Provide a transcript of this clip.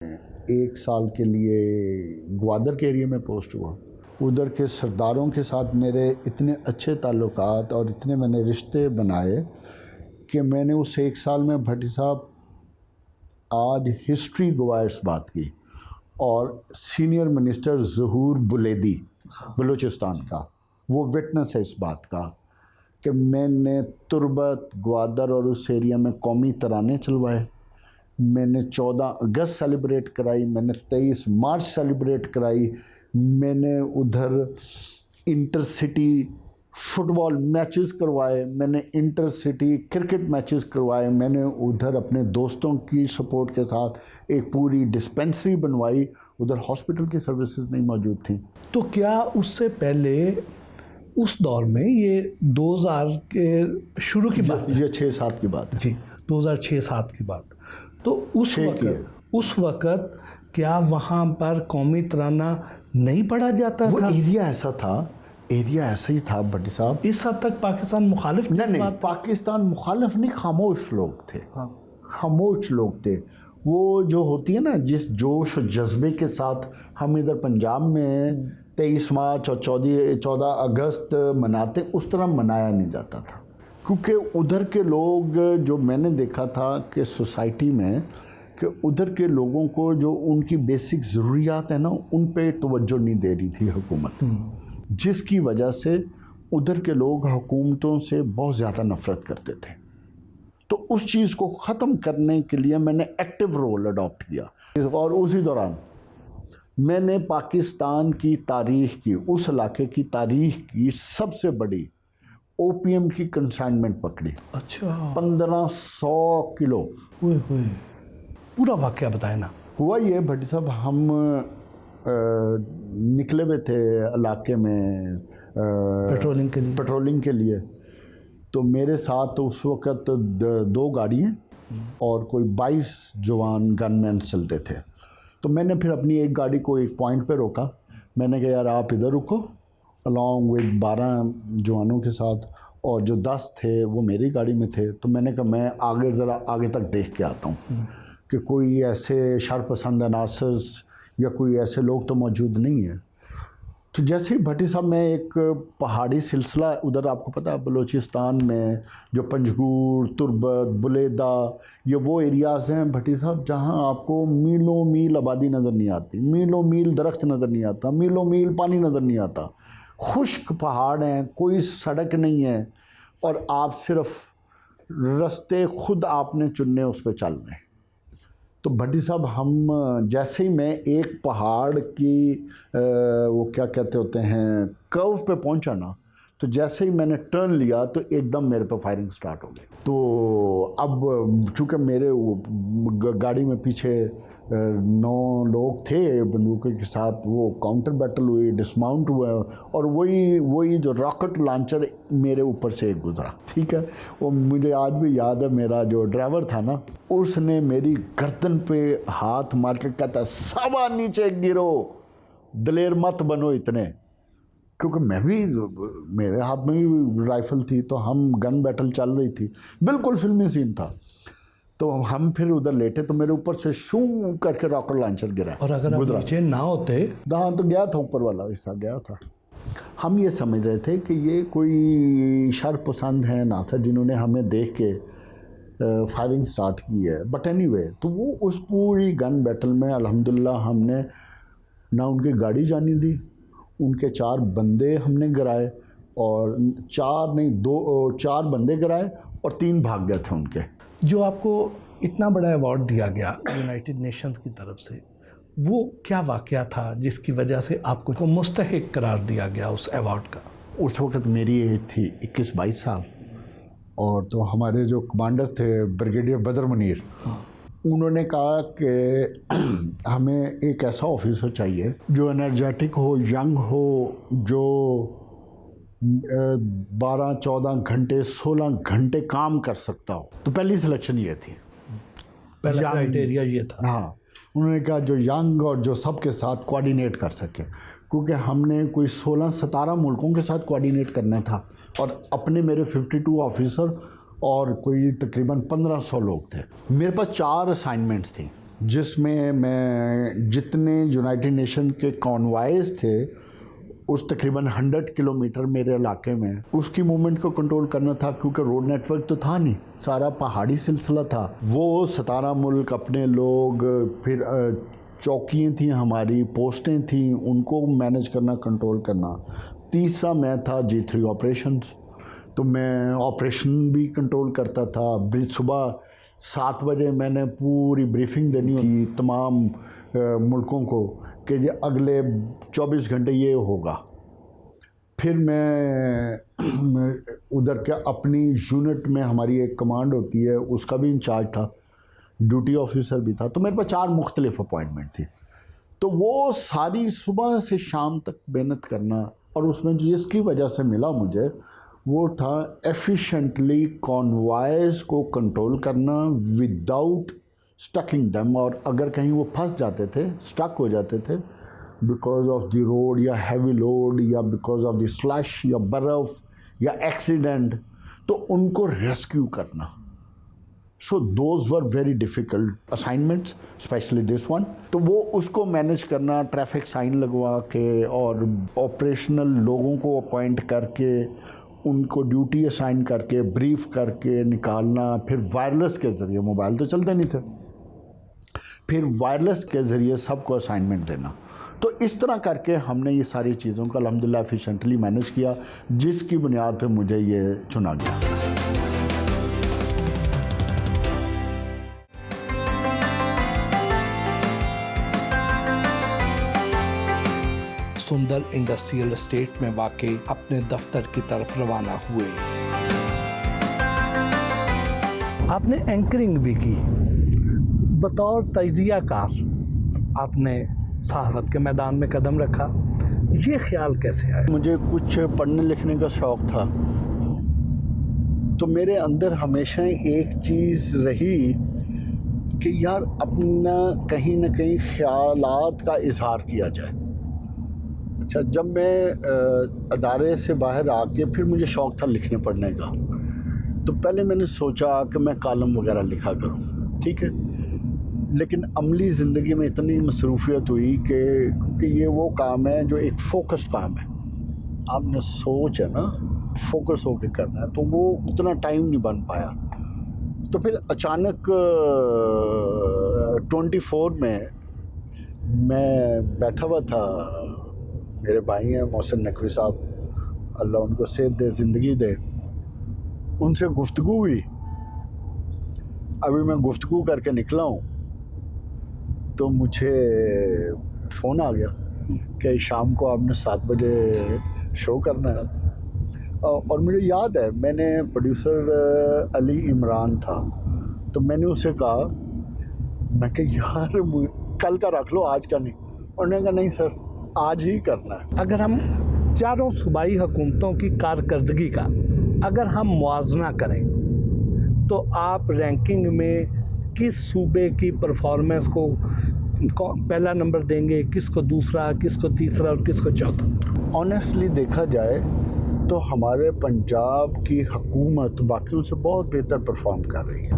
1 साल के लिए ग्वादर के एरिया में पोस्ट हुआ। उधर के सरदारों के साथ मेरे इतने अच्छे ताल्लुकात और इतने मैंने रिश्ते बनाए कि मैंने उस 1 साल में भट्टी साहब आज हिस्ट्री गवाह इस बात की। और सीनियर मिनिस्टर ज़हूर बुलेदी बलूचिस्तान का, वो विटनेस है इस बात का कि मैंने तुर्बत, ग्वादर और उस एरिया में कौमी तराने चलवाए। मैंने 14 अगस्त सेलिब्रेट कराई, मैंने 23 मार्च सेलिब्रेट कराई। मैंने उधर इंटरसिटी फुटबॉल मैचेस करवाए, मैंने इंटरसिटी क्रिकेट मैचेस करवाए। मैंने उधर अपने दोस्तों की सपोर्ट के साथ एक पूरी डिस्पेंसरी बनवाई। उधर हॉस्पिटल की सर्विसेज नहीं मौजूद थी। तो क्या उससे पहले उस दौर में, ये 2000 के शुरू की बात, ये 6-7 की बात है जी, 2006-7 की बात, तो उस वक़्त क्या वहाँ पर कौमी तराना नहीं पढ़ा जाता वो था? एरिया ऐसा ही था भट्टी साहब। इस हद तक पाकिस्तान मुखालिफ नहीं, पाकिस्तान मुखालिफ नहीं, खामोश लोग थे। हाँ। खामोश लोग थे। वो जो होती है ना, जिस जोश और जज्बे के साथ हम इधर पंजाब में 23 मार्च और 14 अगस्त मनाते, उस तरह मनाया नहीं जाता था। क्योंकि उधर के लोग, जो मैंने देखा था कि सोसाइटी में, कि उधर के लोगों को जो उनकी बेसिक ज़रूरियात है ना, उन पे तवज्जो नहीं दे रही थी हुकूमत, जिसकी वजह से उधर के लोग हुकूमतों से बहुत ज़्यादा नफ़रत करते थे। तो उस चीज़ को ख़त्म करने के लिए मैंने एक्टिव रोल अडॉप्ट किया। और उसी दौरान मैंने पाकिस्तान की तारीख़ की, उस इलाके की तारीख़ की सबसे बड़ी ओपीएम की कंसाइनमेंट पकड़ी। अच्छा। 1500 किलो। पूरा वाक़या बताए ना। हुआ ये भट्टी साहब, हम निकले हुए थे इलाके में पेट्रोलिंग के लिए। तो मेरे साथ उस वक़्त 2 गाड़ियाँ और कोई 22 जवान गनमैन चलते थे। तो मैंने फिर अपनी एक गाड़ी को एक पॉइंट पे रोका। मैंने कहा यार आप इधर रुको, अलॉन्ग विद 12 जवानों के साथ, और जो 10 थे वो मेरी गाड़ी में थे। तो मैंने कहा मैं आगे ज़रा आगे तक देख के आता हूँ कि कोई ऐसे शरपसंद अनासर्स या कोई ऐसे लोग तो मौजूद नहीं है। तो जैसे ही भट्टी साहब में एक पहाड़ी सिलसिला, उधर आपको पता है बलूचिस्तान में जो पंजगूर, तुर्बत, बुलेदा, ये वो एरियाज़ हैं भट्टी साहब जहाँ आपको मीलों मील आबादी नज़र नहीं आती, मीलों मील दरख्त नज़र नहीं आता, मीलों मील पानी नज़र नहीं आता। खुश्क पहाड़ हैं, कोई सड़क नहीं है, और आप सिर्फ रास्ते खुद आपने चुनने, उस पर चलने। तो भट्टी साहब हम जैसे ही मैं एक पहाड़ की वो क्या कहते होते हैं, कर्व पे पहुंचा ना, तो जैसे ही मैंने टर्न लिया तो एकदम मेरे पे फायरिंग स्टार्ट हो गई। तो अब चूँकि मेरे गाड़ी में पीछे 9 लोग थे बंदूकों के साथ, वो काउंटर बैटल हुई, डिसमाउंट हुआ, और वही जो रॉकेट लॉन्चर मेरे ऊपर से गुजरा। ठीक है, वो मुझे आज भी याद है। मेरा जो ड्राइवर था ना, उसने मेरी गर्दन पे हाथ मार के कहता, सावा नीचे गिरो, दलेर मत बनो इतने। क्योंकि मैं भी, मेरे हाथ में भी राइफ़ल थी, तो हम गन बैटल चल रही थी, बिल्कुल फिल्मी सीन था। तो हम फिर उधर लेटे, तो मेरे ऊपर से शू करके रॉकेट लॉन्चर गिरा। और अगर आप नीचे ना होते? हाँ, तो गया था, ऊपर वाला हिस्सा गया था। हम ये समझ रहे थे कि ये कोई शरपसंद है नासर, जिन्होंने हमें देख के फायरिंग स्टार्ट की है। बट एनीवे, तो वो उस पूरी गन बैटल में अल्हम्दुलिल्लाह हमने ना उनकी गाड़ी जानी दी, उनके 4 बंदे हमने गिराए, और 4 बंदे गिराए और 3 भाग गए थे उनके। जो आपको इतना बड़ा अवार्ड दिया गया यूनाइटेड नेशंस की तरफ से, वो क्या वाक़या था जिसकी वजह से आपको मुस्तहिक करार दिया गया उस अवार्ड का? उस वक़्त मेरी एज थी 21-22 साल, और तो हमारे जो कमांडर थे ब्रिगेडियर बदर मुनीर, उन्होंने कहा कि हमें एक ऐसा ऑफिसर चाहिए जो एनर्जेटिक हो, यंग हो, जो 12-14 घंटे 16 घंटे काम कर सकता हो। तो पहली सिलेक्शन ये थी, पहला क्राइटेरिया ये था। हाँ, उन्होंने कहा जो यंग और जो सबके साथ कोऑर्डिनेट कर सके, क्योंकि हमने कोई 16-17 मुल्कों के साथ कोऑर्डिनेट करना था, और अपने मेरे 52 ऑफिसर और कोई तकरीबन 1500 लोग थे। मेरे पास 4 असाइनमेंट्स थी। जिसमें मैं जितने यूनाइटेड नेशन के कॉन्वॉयज़ थे उस तकरीबन 100 किलोमीटर मेरे इलाके में उसकी मूवमेंट को कंट्रोल करना था, क्योंकि रोड नेटवर्क तो था नहीं, सारा पहाड़ी सिलसिला था। वो 17 मुल्क अपने लोग, फिर चौकियाँ थी हमारी, पोस्टें थी, उनको मैनेज करना, कंट्रोल करना। तीसरा मैं था G3 ऑपरेशंस, तो मैं ऑपरेशन भी कंट्रोल करता था। सुबह 7 बजे मैंने पूरी ब्रीफिंग देनी थी तमाम मुल्कों को कि ये अगले 24 घंटे ये होगा। फिर मैं उधर के अपनी यूनिट में हमारी एक कमांड होती है, उसका भी इंचार्ज था, ड्यूटी ऑफिसर भी था, तो मेरे पास 4 मुख्तलिफ अपॉइंटमेंट थी। तो वो सारी सुबह से शाम तक मेहनत करना, और उसमें जिसकी वजह से मिला मुझे वो था एफिशिएंटली कॉन्वॉयज़ को कंट्रोल करना विदाउट स्टकिंग दम। और अगर कहीं वो फंस जाते थे, स्टक हो जाते थे बिकॉज ऑफ द रोड या हैवी लोड या बिकॉज ऑफ द स्लश या बर्फ़ या एक्सीडेंट, तो उनको रेस्क्यू करना। So those were very difficult assignments, specially this one. तो वो उसको मैनेज करना, ट्रैफिक साइन लगवा के और ऑपरेशनल लोगों को अपॉइंट करके उनको ड्यूटी असाइन करके ब्रीफ करके निकालना, फिर वायरलेस के ज़रिए, मोबाइल तो चलते नहीं थे, फिर वायरलेस के ज़रिए सबको असाइनमेंट देना। तो इस तरह करके हमने ये सारी चीज़ों का अल्हम्दुलिल्लाह एफिशिएंटली मैनेज किया, जिसकी बुनियाद पे मुझे ये चुना गया। सुंदर इंडस्ट्रियल एस्टेट में वाक़ई अपने दफ्तर की तरफ रवाना हुए। आपने एंकरिंग भी की, बतौर तजियाकार आपने सहाफ़त के मैदान में कदम रखा, ये ख्याल कैसे आया? मुझे कुछ पढ़ने लिखने का शौक़ था, तो मेरे अंदर हमेशा एक चीज़ रही कि यार अपना कहीं ना कहीं ख्यालात का इजहार किया जाए। अच्छा, जब मैं अदारे से बाहर आके फिर मुझे शौक़ था लिखने पढ़ने का, तो पहले मैंने सोचा कि मैं कॉलम वगैरह लिखा करूं, ठीक है। लेकिन अमली ज़िंदगी में इतनी मसरूफियत हुई कि क्योंकि ये वो काम है जो एक फोकस काम है, आपने सोच है ना, फोकस होके करना है, तो वो उतना टाइम नहीं बन पाया। तो फिर अचानक 24 में मैं बैठा हुआ था, मेरे भाई हैं मोहसिन नकवी साहब, अल्लाह उनको सेहत दे, ज़िंदगी दे, उनसे गुफ्तगू हुई। अभी मैं गुफ्तगू करके निकला हूँ तो मुझे फ़ोन आ गया कि शाम को आपने 7 बजे शो करना है। और मुझे याद है, मैंने प्रोड्यूसर अली इमरान था, तो मैंने उसे कहा, मैं कि यार कल का रख लो, आज का नहीं। उन्होंने कहा नहीं सर, आज ही करना है। अगर हम चारों सूबाई हुकूमतों की कारकर्दगी का अगर हम मुआवजा करें, तो आप रैंकिंग में किस सूबे की परफॉर्मेंस को पहला नंबर देंगे, किसको दूसरा, किसको तीसरा और किसको चौथा? ऑनेस्टली देखा जाए तो हमारे पंजाब की हुकूमत बाकियों से बहुत बेहतर परफॉर्म कर रही है।